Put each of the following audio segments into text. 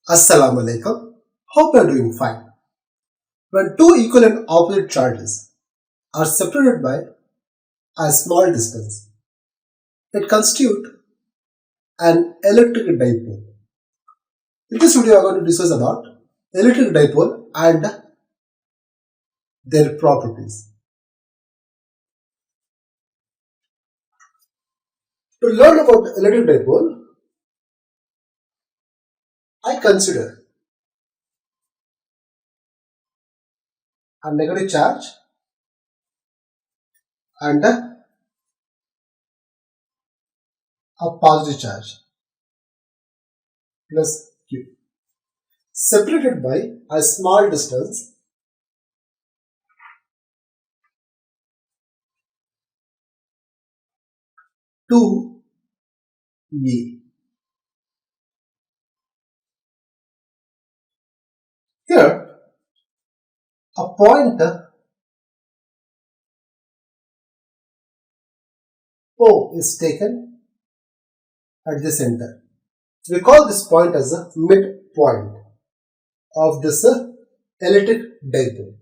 Assalamu alaikum. Hope you are doing fine. When two equal and opposite charges are separated by a small distance, it constitutes an electric dipole. In this video, I am going to discuss about electric dipole and their properties. To learn about electric dipole, I consider a negative charge and a positive charge plus Q separated by a small distance to E. Here, a point O is taken at the center. We call this point as the midpoint of this electric dipole.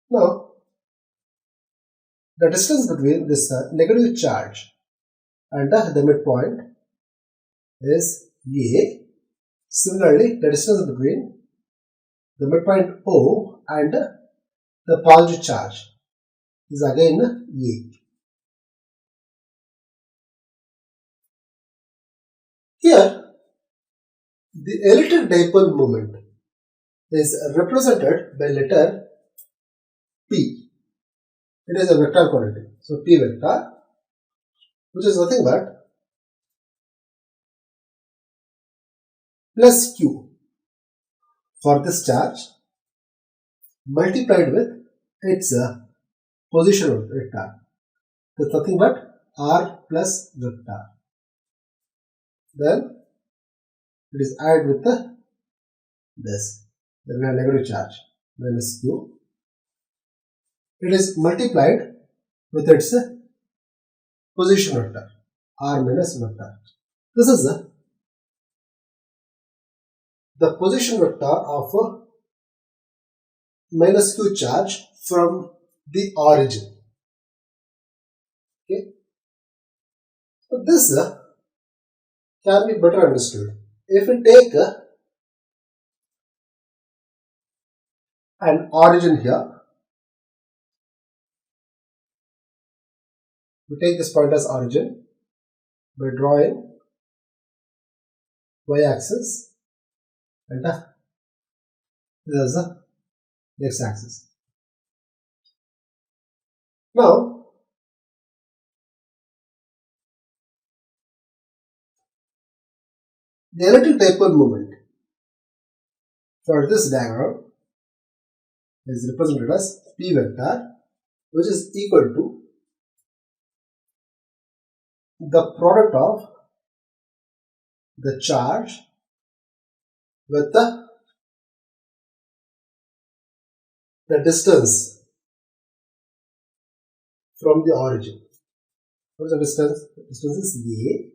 Now, the distance between this negative charge and the midpoint is A. Similarly, the distance between the midpoint O and the positive charge is again A. Here, the electric dipole moment is represented by letter P. It is a vector quantity. So, P vector, which is nothing but plus Q for this charge multiplied with its position vector. That's nothing but R plus vector. Then it is added with this, the negative charge minus Q. It is multiplied with its position vector, R minus vector. This is the position vector of minus Q charge from the origin. Okay. So this can be better understood. If we take an origin here, we take this point as origin by drawing y-axis and this is the x-axis. Now, the electric dipole moment for this diagram is represented as P vector, which is equal to the product of the charge with the distance from the origin. What is the distance? The distance is A.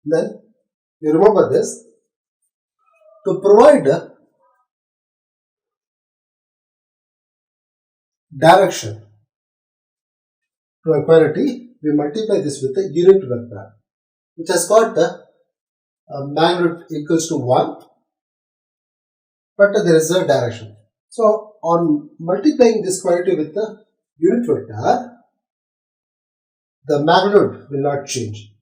Then you remember this. To provide direction to a quantity, we multiply this with the unit vector, which has got the magnitude equals to 1, but there is a direction. So, on multiplying this quantity with the unit vector, the magnitude will not change,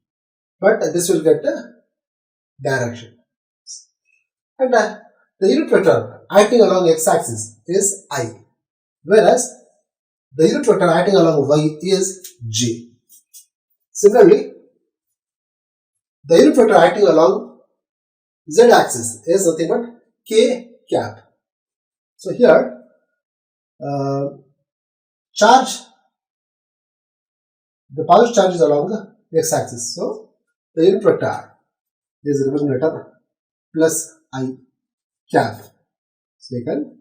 but this will get a direction. And the unit vector acting along x-axis is I, whereas the unit vector acting along y is j. Similarly, the unit vector acting along z-axis is nothing but k cap. So here, charge, the positive charge is along the x-axis. So the unit vector is represented letter plus I cap. So you can,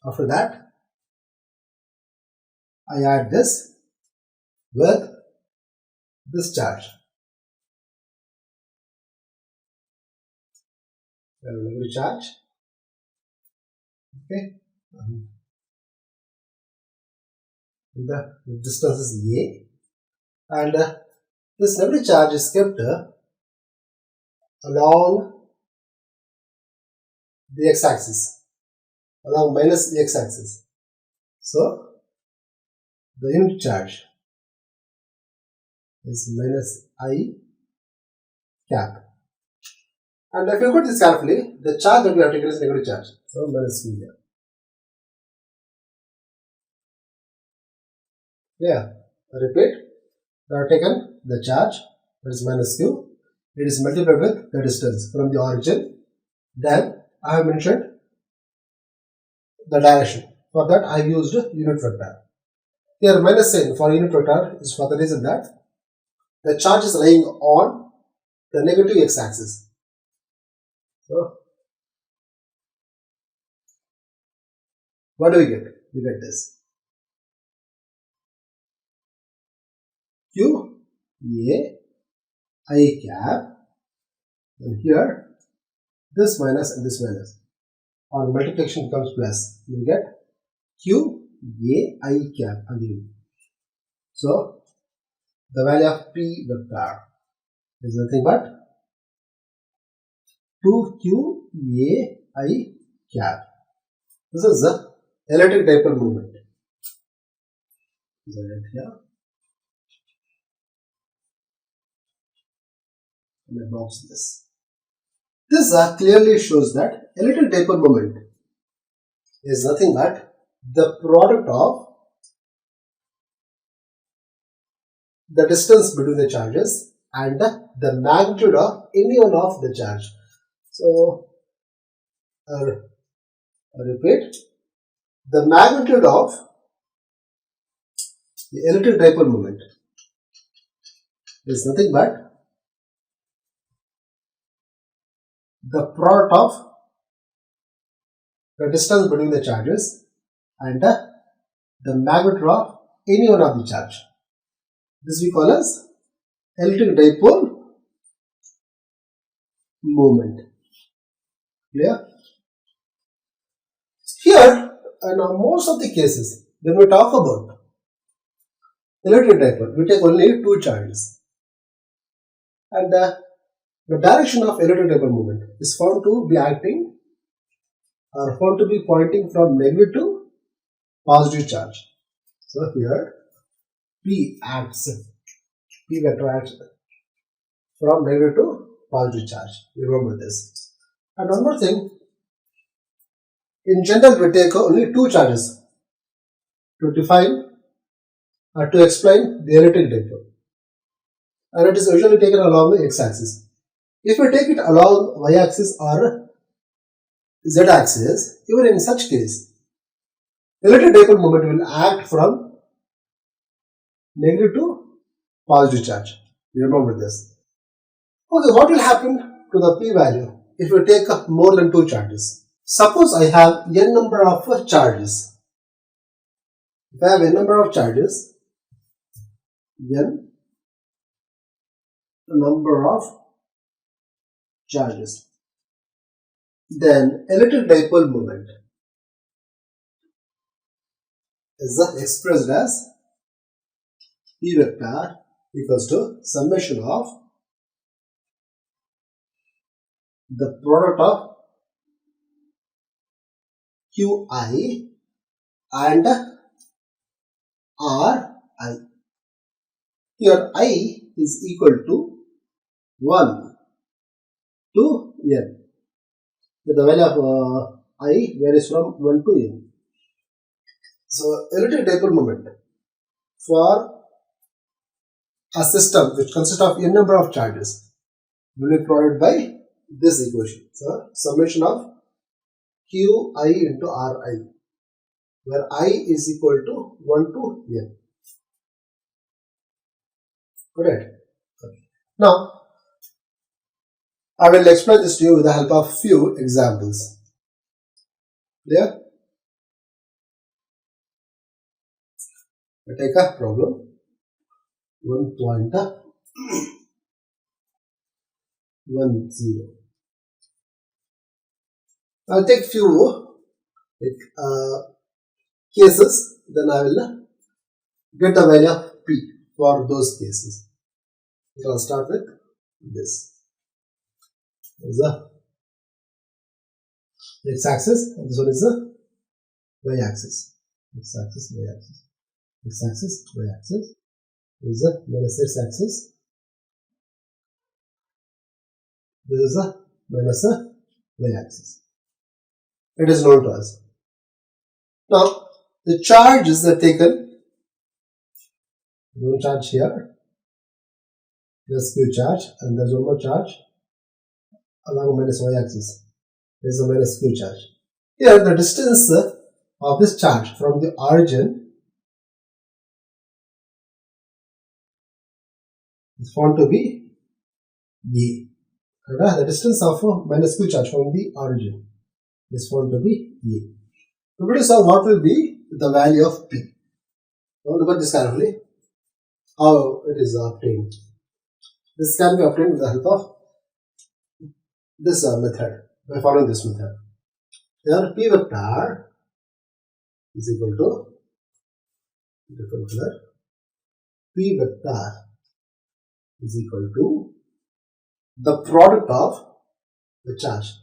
after that, I add this with this charge. We have a negative charge. Okay. The distance is A, and this negative charge is kept along the x-axis, along minus the x-axis. So the unit charge is minus I cap. And if you look at this carefully, the charge that we have taken is negative charge. So minus Q here. Yeah, I repeat, we have taken the charge, that is minus Q. It is multiplied with the distance from the origin. Then I have mentioned the direction. For that I have used unit vector. Here minus sign for unit vector is for the reason that the charge is lying on the negative x-axis. So what do we get? We get this Q A I cap, and here this minus and this minus on multiplication becomes plus. We get Q A I cap again. So the value of P vector is nothing but 2Q A I cap. This is the electric dipole moment. Is that here? Let me box this. This clearly shows that electric dipole moment is nothing but the product of the distance between the charges and the magnitude of any one of the charge. So, I repeat, the magnitude of the electric dipole moment is nothing but the product of the distance between the charges and the magnitude of any one of the charge. This we call as electric dipole moment. Clear? Here, in most of the cases, when we talk about electric dipole, we take only two charges, and the direction of electric dipole moment is found to be acting or found to be pointing from negative to positive charge. So here P vector acts from negative to positive charge. Remember this. And one more thing, in general we take only two charges to define or to explain the electric dipole, and it is usually taken along the x-axis. If we take it along y-axis or z-axis, even in such case, electric dipole moment will act from negative to positive charge. Remember this. Okay, what will happen to the p value if we take more than two charges? Suppose I have n number of charges. If I have n number of charges, n number of charges, then electric dipole moment is expressed as P vector equals to summation of the product of Qi and Ri. Here I is equal to 1 to n. The value of I varies from 1 to n. So electric dipole moment for a system which consists of n number of charges will be provided by this equation. So summation of Qi into Ri, where I is equal to 1 to n. Correct? Okay. Now I will explain this to you with the help of few examples. Clear? I take a problem 1.10. I'll take few cases, then I will get the value of P for those cases. So I'll start with this. This is the x-axis, and this one is the y-axis. X-axis, y-axis. X-axis, y-axis. This is the minus x-axis. This is the minus the y-axis. It is known to us. Now, the charges are taken. One charge here, plus q charge, and there's one more charge along minus y-axis. There is a minus q charge. Here, the distance of this charge from the origin is found to be a. The distance of minus q charge from the origin is found to be a. To produce what will be the value of P. Now look at this carefully. How it is obtained. This can be obtained with the help of this method, by following this method. Here P vector is equal to different color. P vector is equal to the product of the charge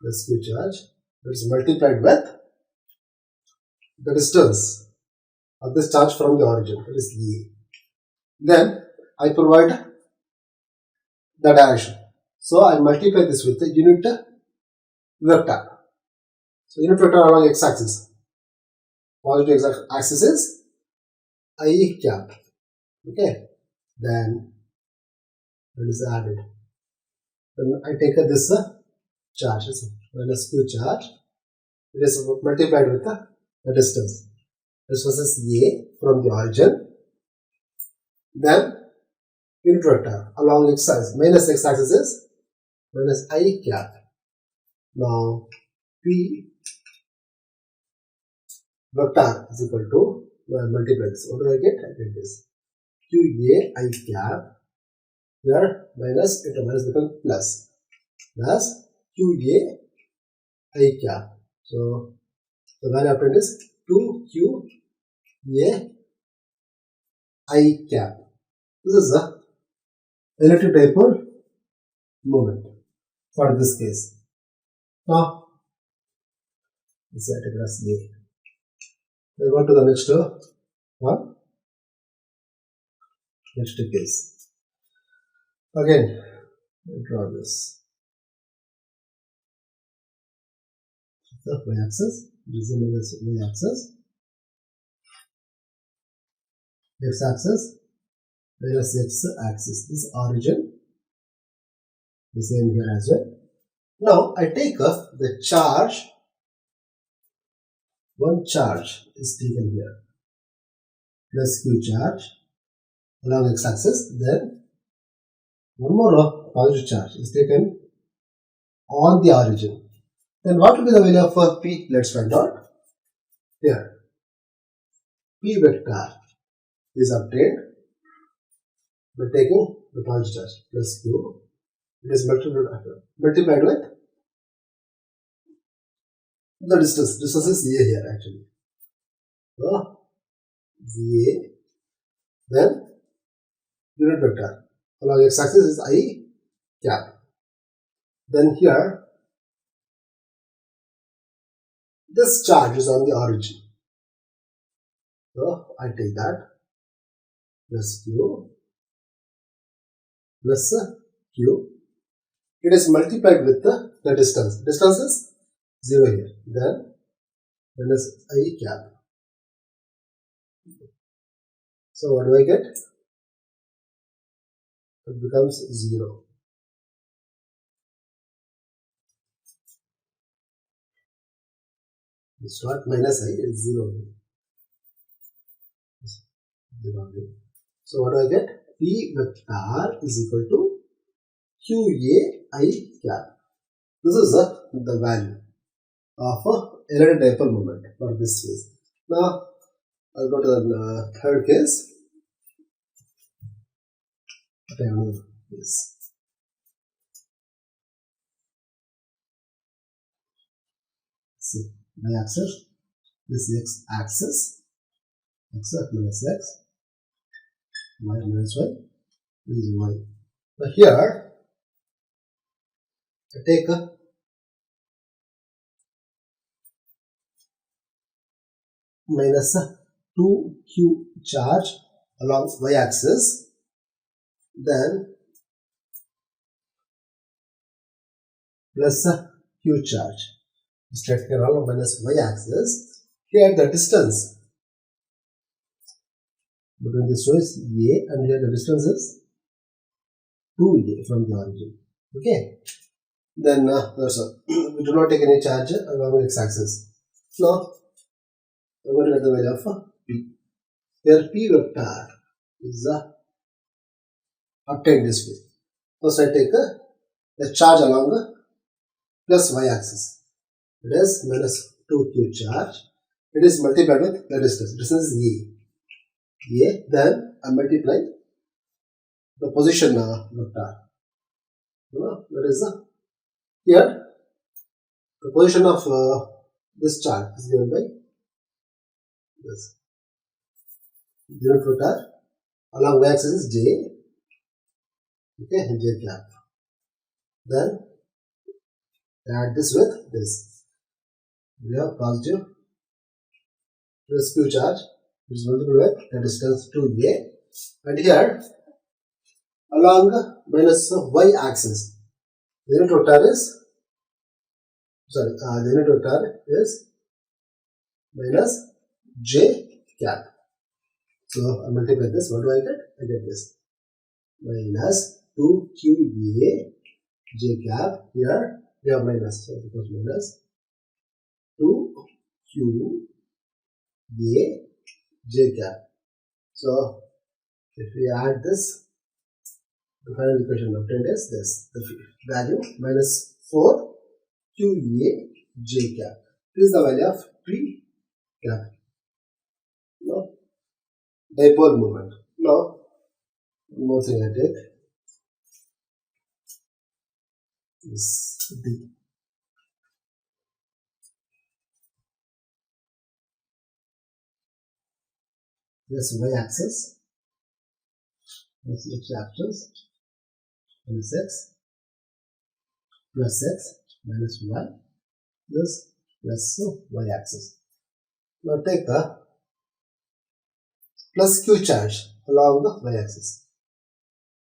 plus q charge, that is multiplied with the distance of this charge from the origin, that is E. Then I provide the direction. So I multiply this with the unit vector. So unit vector along x-axis. Positive x-axis is I cap. Okay. Then it is added. Then I take this charge, minus q charge. It is multiplied with the distance. This was A from the origin. Then unit vector along x-axis, minus x-axis is minus I cap. Now P vector is equal to, multiply this. What do I get? I get this QA I cap. Here minus into minus becomes plus. Plus QA I cap. So the value obtained is 2QA I cap. This is the electric dipole moment for this case. Now, this is across A. We go to the next one. Next case. Again, we draw this. The y-axis. This is minus y-axis. X-axis minus x-axis. This is origin. The same here as well. Now I take the charge. One charge is taken here. Plus q charge along x-axis. Then one more positive charge is taken on the origin. Then what will be the value of P? Let's find out. Here, P vector is obtained by taking the positive charge plus q. It is multiplied with the distance. Distance is A here actually. So, A. Then unit vector along x-axis is I cap. Then here, this charge is on the origin. So I take that plus q plus q. It is multiplied with the distance. Distance is 0 here. Then minus I cap. So what do I get? It becomes 0. It's not minus I, it's 0. 0. So what do I get? P vector is equal to QA I cap. This is the value of electric dipole moment for this case. Now I'll go to the third case. This. y-axis, this x-axis, x minus x, y minus y, this is y. Now here, I take a minus 2q charge along y-axis, then plus q charge. Just take along minus y-axis. Here the distance between this is a, and here the distance is 2a from the origin. Okay. Then we do not take any charge along x-axis. Now we are going to get the value of p. Here p vector is obtained this way. First I take a charge along the plus y-axis. It is minus 2q charge. It is multiplied with the distance. Distance is a. Then I multiply the position vector. That is here the position of this charge is given by this. Unit vector along y-axis is j. Okay, j cap. Then add this with this. We have positive plus q charge, which is multiplied with the distance 2a, and here along minus y-axis, the unit vector is minus j cap. So I multiply this. What do I get? I get this minus 2qa j cap. Here we have minus, so it becomes minus 2qa j cap. So if we add this, the final equation obtained is this, the value minus 4 qa j cap. This is the value of p cap. Now dipole moment. Now one more thing I take is d. This y-axis, this x-axis, minus x plus x minus y, this plus y-axis. Now take a plus q charge along the y-axis.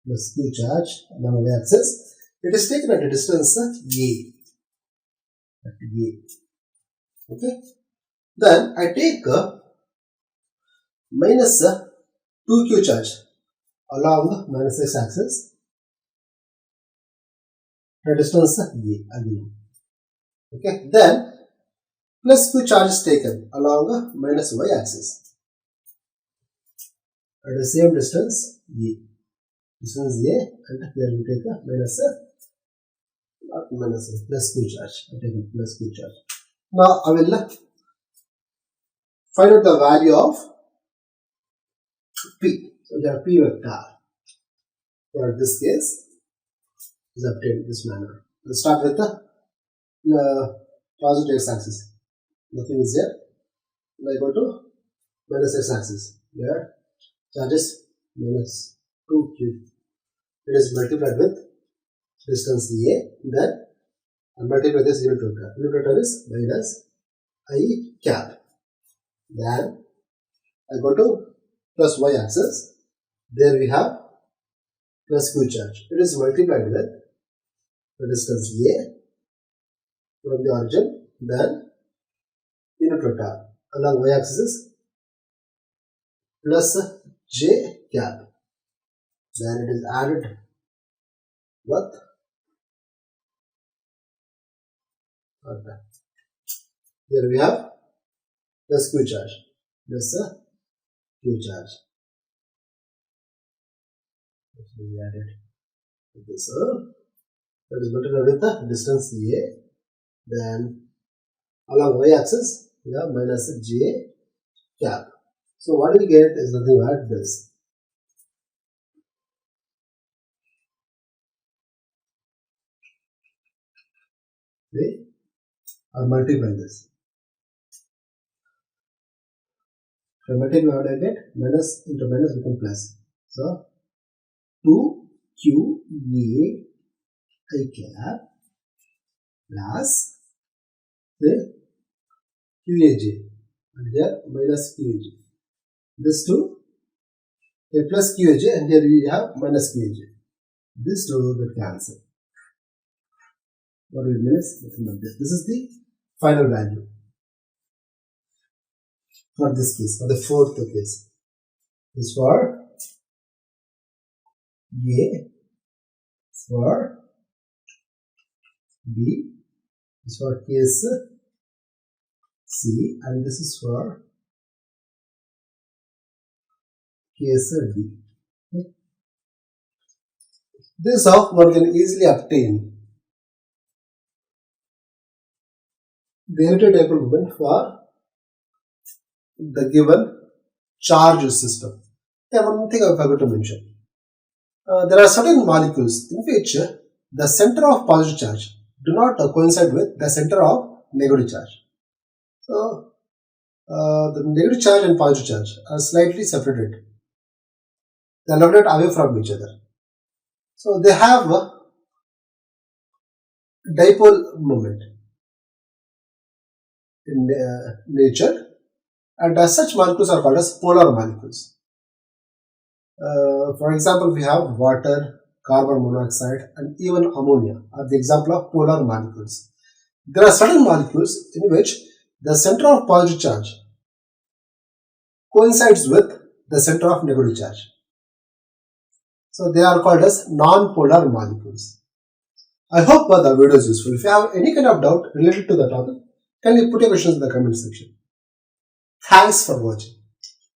Plus q charge along the y-axis. It is taken at a distance a. At a. Okay. Then I take a minus 2q charge along the minus x-axis at a distance a again. Okay. Then plus q charge is taken along the minus y-axis at the same distance a. Distance a, and here we take a minus plus q charge. I take plus q charge. Now I will find out the value of p. So we have p vector. For this case is obtained in this manner. Let's start with the positive x-axis. Nothing is there. Now I go to minus x-axis. Here charge is minus 2q. It is multiplied with distance a. Then I multiply this unit vector. Unit vector is minus I cap. Then I go to plus y-axis. There we have plus q charge. It is multiplied with the distance a from the origin. Then unit vector along y-axis is plus j cap. Then it is added with here we have plus q charge. Plus q charge. We added this. That is multiplied with the distance a. Then along y-axis we have minus j cap. So what we get is nothing but this. Okay, or multiply this. If I multiply, what I get? Minus into minus become plus. So 2QA I cap plus the QAJ, and here minus QAJ. This 2 a plus QAJ, and here we have minus QAJ. This 2 will cancel. What it means? This is the final value for this case, for the fourth case. This for A, for B, this for case C, and this is for case D. Okay. This is how one can easily obtain the unitary dipole moment for the given charge system. There one thing I forgot to mention. There are certain molecules in which the center of positive charge do not coincide with the center of negative charge. So, the negative charge and positive charge are slightly separated. They are located away from each other. So, they have a dipole moment in nature, and as such molecules are called as polar molecules. For example, we have water, carbon monoxide, and even ammonia are the example of polar molecules. There are certain molecules in which the center of positive charge coincides with the center of negative charge. So they are called as non-polar molecules. I hope the video is useful. If you have any kind of doubt related to the topic, can you put your questions in the comment section. Thanks for watching.